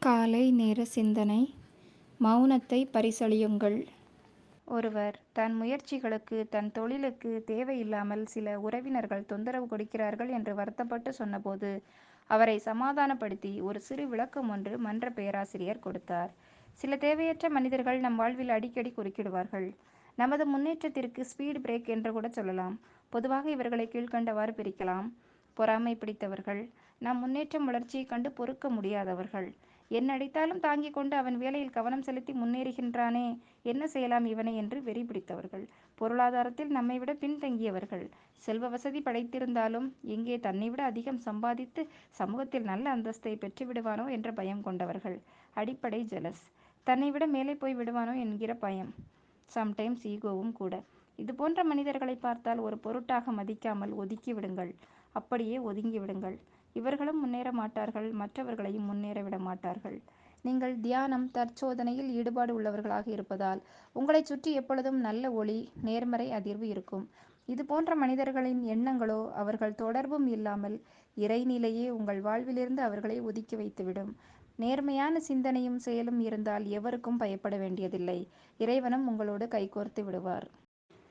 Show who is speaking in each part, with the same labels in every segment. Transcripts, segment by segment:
Speaker 1: காலை நேர சிந்தனை. மௌனத்தை பரிசளியுங்கள்.
Speaker 2: ஒருவர் தன் முயற்சிகளுக்கு, தன் தொழிலுக்கு தேவையில்லாமல் சில உறவினர்கள் தொந்தரவு கொடுக்கிறார்கள் என்று வருத்தப்பட்டு சொன்னபோது, அவரை சமாதானப்படுத்தி ஒரு சிறு விளக்கம் ஒன்று மன்ற பேராசிரியர் கொடுத்தார். சில தேவையற்ற மனிதர்கள் நம் வாழ்வில் அடிக்கடி குறுக்கிடுவார்கள். நமது முன்னேற்றத்திற்கு ஸ்பீட் பிரேக் என்று கூட சொல்லலாம். பொதுவாக இவர்களை கீழ்க்கண்டவாறு பிரிக்கலாம். பொறாமை பிடித்தவர்கள், நம் முன்னேற்றம் வளர்ச்சியைக் கண்டு பொறுக்க முடியாதவர்கள், என்ன அடித்தாலும் தாங்கிக் கொண்டு அவன் வேலையில் கவனம் செலுத்தி முன்னேறுகின்றானே, என்ன செய்யலாம் இவனை என்று வெறி பிடித்தவர்கள், பொருளாதாரத்தில் நம்மை விட பின்தங்கியவர்கள், செல்வ வசதி படைத்திருந்தாலும் எங்கே தன்னை விட அதிகம் சம்பாதித்து சமூகத்தில் நல்ல அந்தஸ்தை பெற்று விடுவானோ என்ற பயம் கொண்டவர்கள், அடிப்படை ஜெலஸ், தன்னை விட மேலே போய் விடுவானோ என்கிற பயம், சம்டைம்ஸ் ஈகோவும் கூட. இது போன்ற மனிதர்களை பார்த்தால் ஒரு பொருட்டாக மதிக்காமல் ஒதுக்கி விடுங்கள். அப்படியே ஒதுங்கி விடுங்கள். இவர்களும் முன்னேற மாட்டார்கள், மற்றவர்களையும் முன்னேற விட மாட்டார்கள். நீங்கள் தியானம், தற்சோதனையில் ஈடுபாடு உள்ளவர்களாக இருப்பதால் உங்களைச் சுற்றி எப்பொழுதும் நல்ல ஒளி, நேர்மறை அதிர்வு இருக்கும். இது போன்ற மனிதர்களின் எண்ணங்களோ அவர்கள் தொடர்பும் இல்லாமல் இறைநிலையே உங்கள் வாழ்விலிருந்து அவர்களை ஒதுக்கி வைத்துவிடும். நேர்மையான சிந்தனையும் செயலும் இருந்தால் எவருக்கும் பயப்பட வேண்டியதில்லை. இறைவனும் உங்களோடு கைகோர்த்து விடுவார்.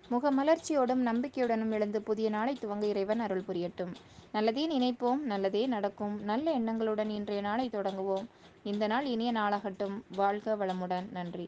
Speaker 2: முகமலர்ச்சியோடும் நம்பிக்கையுடனும் எழுந்து புதிய நாளை துவங்க இறைவன் அருள் புரியட்டும். நல்லதே நினைப்போம், நல்லதே நடக்கும். நல்ல எண்ணங்களுடன் இன்றைய நாளை தொடங்குவோம். இந்த நாள் இனிய நாளாகட்டும். வாழ்க வளமுடன். நன்றி.